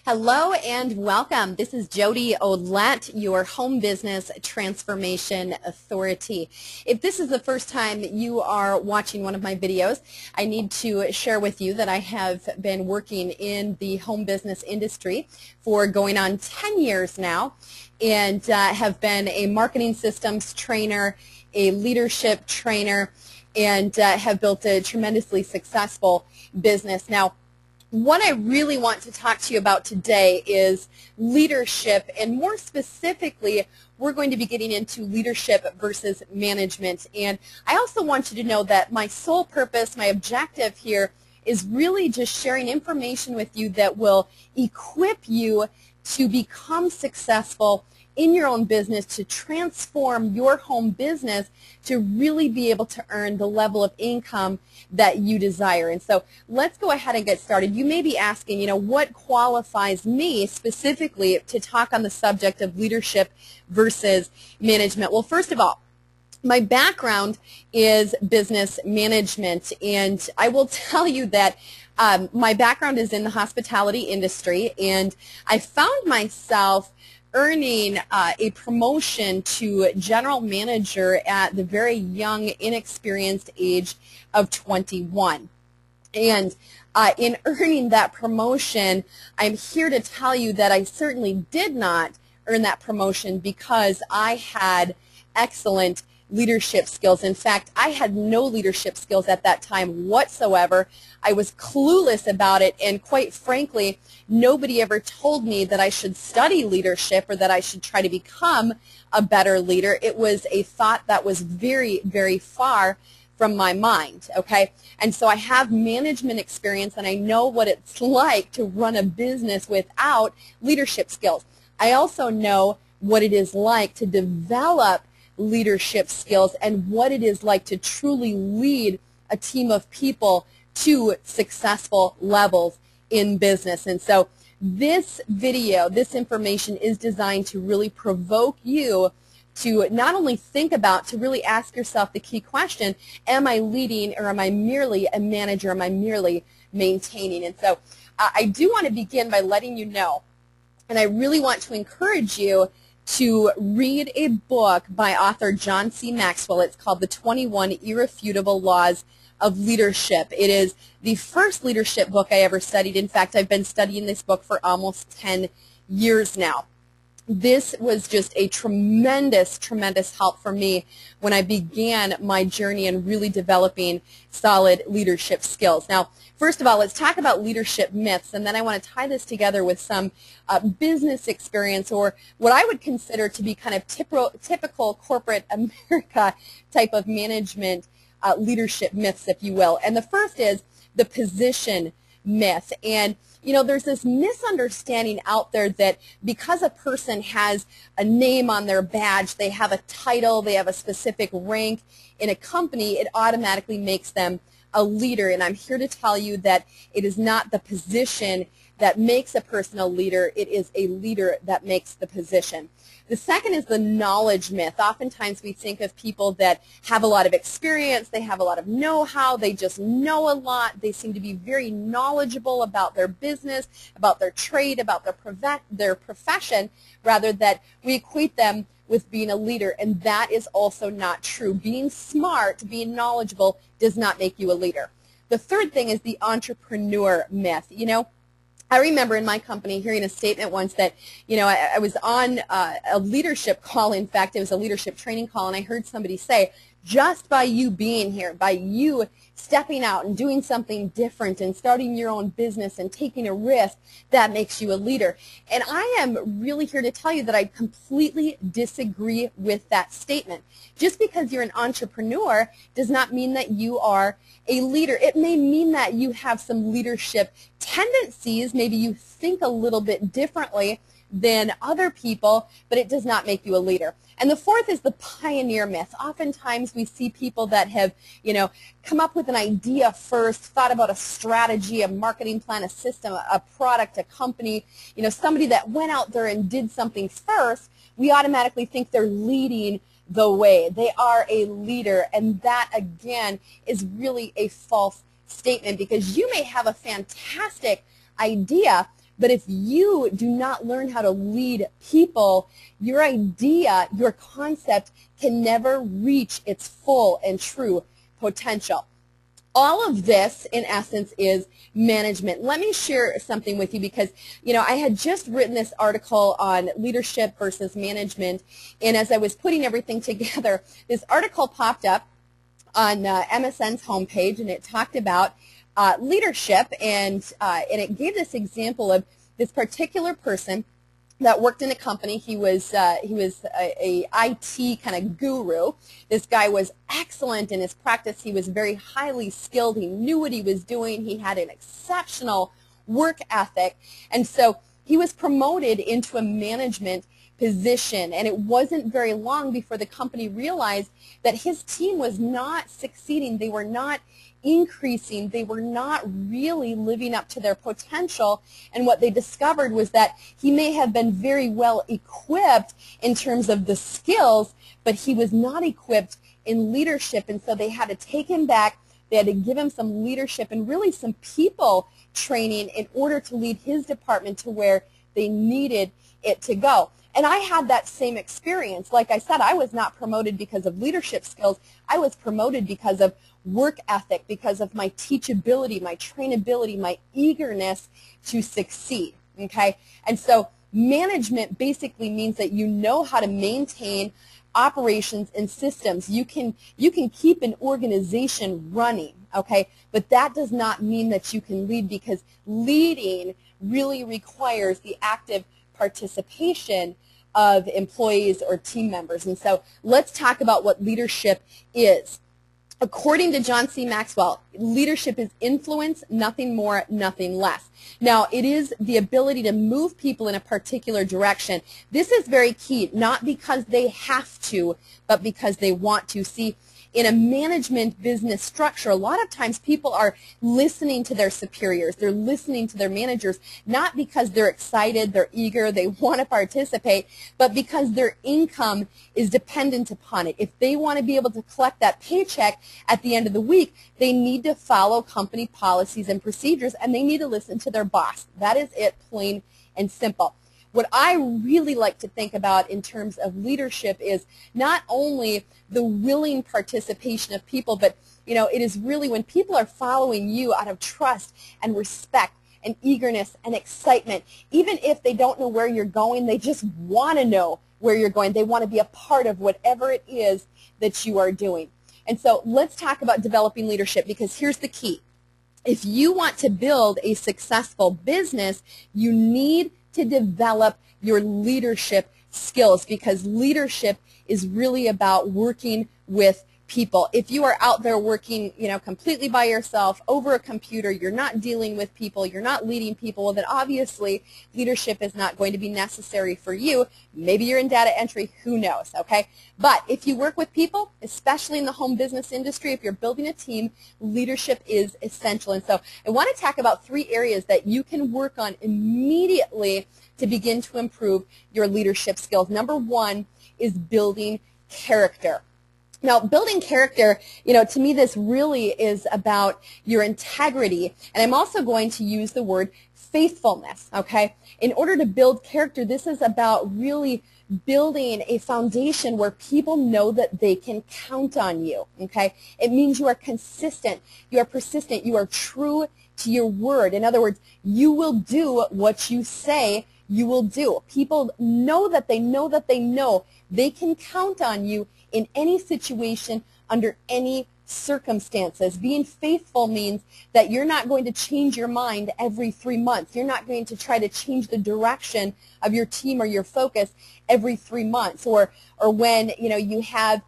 Hello and welcome. This is Jody Olette, your home business transformation authority. If this is the first time you are watching one of my videos, I need to share with you that I have been working in the home business industry for going on 10 years now and have been a marketing systems trainer, a leadership trainer, and have built a tremendously successful business. Now, what I really want to talk to you about today is leadership, and more specifically, we're going to be getting into leadership versus management. And I also want you to know that my sole purpose, my objective here is really just sharing information with you that will equip you to become successful in your own business, to transform your home business to really be able to earn the level of income that you desire. And so let's go ahead and get started. You may be asking, what qualifies me specifically to talk on the subject of leadership versus management? Well, first of all, my background is business management, and I will tell you that my background is in the hospitality industry, and I found myself earning a promotion to general manager at the very young, inexperienced age of 21. And in earning that promotion, I'm here to tell you that I certainly did not earn that promotion because I had excellent leadership skills. In fact, I had no leadership skills at that time whatsoever. I was clueless about it, and quite frankly, nobody ever told me that I should study leadership or that I should try to become a better leader. It was a thought that was very, very far from my mind, okay? And so I have management experience, and I know what it's like to run a business without leadership skills. I also know what it is like to develop leadership skills and what it is like to truly lead a team of people to successful levels in business. And so this video, this information is designed to really provoke you to not only think about, to really ask yourself the key question, am I leading or am I merely a manager, am I merely maintaining? And so I do want to begin by letting you know, and I really want to encourage you to read a book by author John C. Maxwell. It's called The 21 Irrefutable Laws of Leadership. It is the first leadership book I ever studied. In fact, I've been studying this book for almost 10 years now. This was just a tremendous, tremendous help for me when I began my journey in really developing solid leadership skills. Now, first of all, let's talk about leadership myths, and then I want to tie this together with some business experience, or what I would consider to be kind of typical corporate America type of management leadership myths, if you will. And the first is the position myth. And there's this misunderstanding out there that because a person has a name on their badge, they have a title, they have a specific rank in a company, it automatically makes them a leader. And I'm here to tell you that it is not the position that makes a person a leader, it is a leader that makes the position. The second is the knowledge myth. Oftentimes we think of people that have a lot of experience, they have a lot of know-how, they just know a lot, they seem to be very knowledgeable about their business, about their trade, about their profession, rather that we equate them with being a leader, and that is also not true. Being smart, being knowledgeable does not make you a leader. The third thing is the entrepreneur myth. I remember in my company hearing a statement once that, I was on a leadership call. In fact, it was a leadership training call, and I heard somebody say, just by you being here, by you stepping out and doing something different and starting your own business and taking a risk, that makes you a leader. And I am really here to tell you that I completely disagree with that statement. Just because you're an entrepreneur does not mean that you are a leader. It may mean that you have some leadership tendencies, maybe you think a little bit differently than other people, but it does not make you a leader. And the fourth is the pioneer myth. Oftentimes we see people that have, come up with an idea first, thought about a strategy, a marketing plan, a system, a product, a company, somebody that went out there and did something first. We automatically think they're leading the way. They are a leader, and that, again, is really a false statement, because you may have a fantastic idea, But if you do not learn how to lead people, your idea, your concept can never reach its full and true potential. All of this, in essence, is management. Let me share something with you because, I had just written this article on leadership versus management, and as I was putting everything together, this article popped up on MSN's homepage, and it talked about leadership, and it gave this example of this particular person that worked in a company. He was a IT kind of guru. This guy was excellent in his practice. He was very highly skilled. He knew what he was doing. He had an exceptional work ethic. And so he was promoted into a management position, and it wasn't very long before the company realized that his team was not succeeding. They were not increasing. They were not really living up to their potential, and what they discovered was that he may have been very well equipped in terms of the skills, but he was not equipped in leadership, and so they had to take him back. They had to give him some leadership and really some people training in order to lead his department to where they needed it to go. And I had that same experience. Like I said, I was not promoted because of leadership skills. I was promoted because of work ethic, because of my teachability, my trainability, my eagerness to succeed. Okay? And so management basically means that you know how to maintain operations and systems. You can keep an organization running, okay? But that does not mean that you can lead, because leading really requires the active participation of employees or team members. And so let's talk about what leadership is. According to John C. Maxwell, leadership is influence, nothing more, nothing less. Now, it is the ability to move people in a particular direction. This is very key, not because they have to, but because they want to. See, in a management business structure, a lot of times people are listening to their superiors. They're listening to their managers, not because they're excited, they're eager, they want to participate, but because their income is dependent upon it. If they want to be able to collect that paycheck at the end of the week, they need to follow company policies and procedures, and they need to listen to their boss. That is it, plain and simple. What I really like to think about in terms of leadership is not only the willing participation of people, but it is really when people are following you out of trust and respect and eagerness and excitement. Even if they don't know where you're going, they just want to know where you're going. They want to be a part of whatever it is that you are doing. And so let's talk about developing leadership, because here's the key. If you want to build a successful business, you need to develop your leadership skills, because leadership is really about working with people. If you are out there working, completely by yourself over a computer, you're not dealing with people, you're not leading people, well, then obviously leadership is not going to be necessary for you. Maybe you're in data entry, who knows, okay? But if you work with people, especially in the home business industry, if you're building a team, leadership is essential. And so I want to talk about 3 areas that you can work on immediately to begin to improve your leadership skills. Number 1 is building character. Now, building character, to me this really is about your integrity, and I'm also going to use the word faithfulness, okay? In order to build character, this is about really building a foundation where people know that they can count on you, okay? It means you are consistent, you are persistent, you are true to your word. In other words, you will do what you say you will do. People know that they know that they know they can count on you in any situation, under any circumstances. Being faithful means that you're not going to change your mind every 3 months. You're not going to try to change the direction of your team or your focus every 3 months, or when you have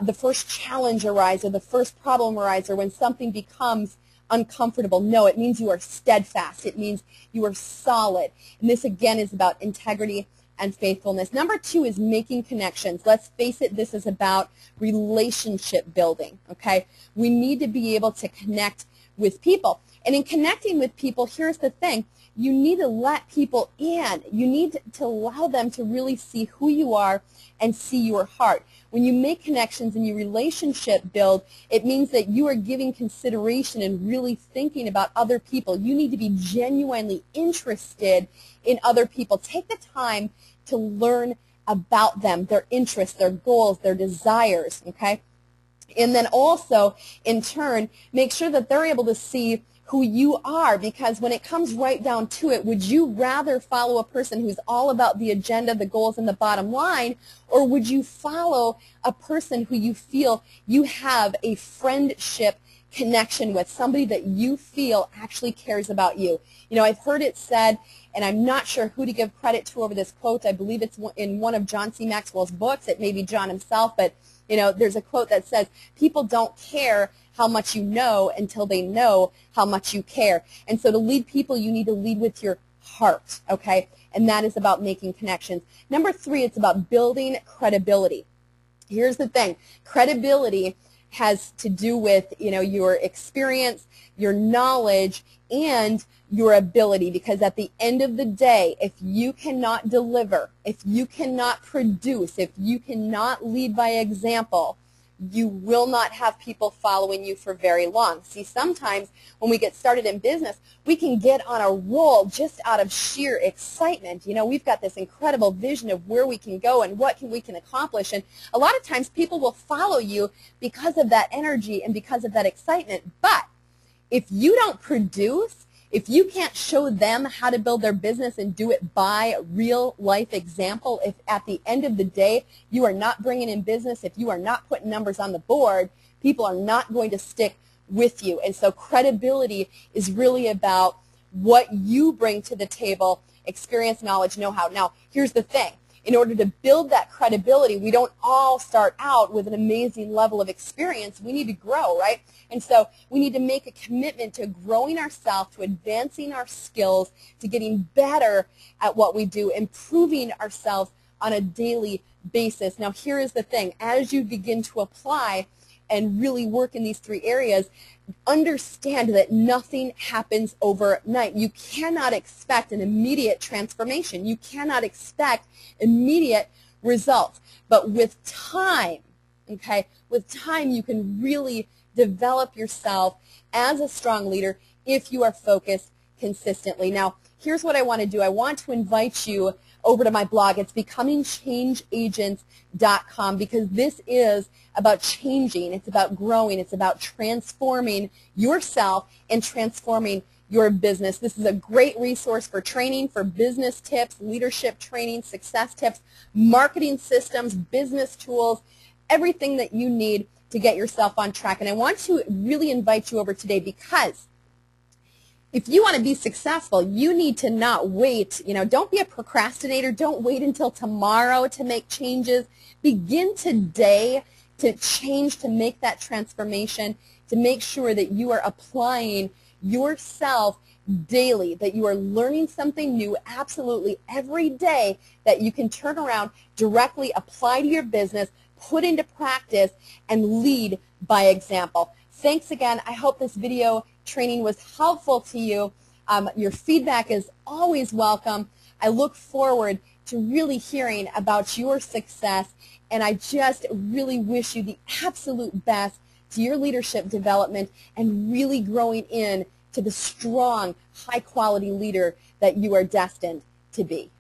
the first challenge arise or the first problem arise, or when something becomes uncomfortable. No, it means you are steadfast. It means you are solid. And this again is about integrity and faithfulness. Number 2 is making connections. Let's face it, this is about relationship building, okay? We need to be able to connect with people. And in connecting with people, here's the thing. you need to let people in. You need to allow them to really see who you are and see your heart. When you make connections and your relationship build, it means that you are giving consideration and really thinking about other people. You need to be genuinely interested in other people. Take the time to learn about them, their interests, their goals, their desires, okay? And then also, in turn, make sure that they're able to see who you are, because when it comes right down to it, would you rather follow a person who's all about the agenda, the goals, and the bottom line, or would you follow a person who you feel you have a friendship connection with, somebody that you feel actually cares about you? You know, I've heard it said, and I'm not sure who to give credit to over this quote. I believe it's in one of John C. Maxwell's books. It may be John himself, but you know, there's a quote that says, people don't care how much you know until they know how much you care. And so to lead people, you need to lead with your heart, okay? And that is about making connections. Number 3, it's about building credibility. Here's the thing. Credibility has to do with, you know, your experience, your knowledge, and your ability, because at the end of the day, if you cannot deliver, if you cannot produce, if you cannot lead by example, you will not have people following you for very long. See, sometimes when we get started in business, we can get on a roll just out of sheer excitement. You know, we've got this incredible vision of where we can go and what we can accomplish, and a lot of times people will follow you because of that energy and because of that excitement. But if you don't produce, if you can't show them how to build their business and do it by real life example, if at the end of the day you are not bringing in business, if you are not putting numbers on the board, people are not going to stick with you. And so credibility is really about what you bring to the table, experience, knowledge, know-how. Now, here's the thing. In order to build that credibility, we don't all start out with an amazing level of experience. We need to grow, right? And so we need to make a commitment to growing ourselves, to advancing our skills, to getting better at what we do, improving ourselves on a daily basis. Now, here is the thing. As you begin to apply and really work in these 3 areas, understand that nothing happens overnight. You cannot expect an immediate transformation. You cannot expect immediate results. But with time, okay, with time you can really develop yourself as a strong leader if you are focused consistently. Now, here's what I want to do. I want to invite you over to my blog. It's becomingchangeagents.com, because this is about changing. It's about growing. It's about transforming yourself and transforming your business. This is a great resource for training, for business tips, leadership training, success tips, marketing systems, business tools, everything that you need to get yourself on track. And I want to really invite you over today, because if you want to be successful, you need to not wait. You know, don't be a procrastinator. Don't wait until tomorrow to make changes. Begin today to change, to make that transformation, to make sure that you are applying yourself daily, that you are learning something new absolutely every day that you can turn around, directly apply to your business, put into practice, and lead by example. Thanks again. I hope this video training was helpful to you. Your feedback is always welcome. I look forward to really hearing about your success, and I just really wish you the absolute best to your leadership development and really growing in to the strong, high-quality leader that you are destined to be.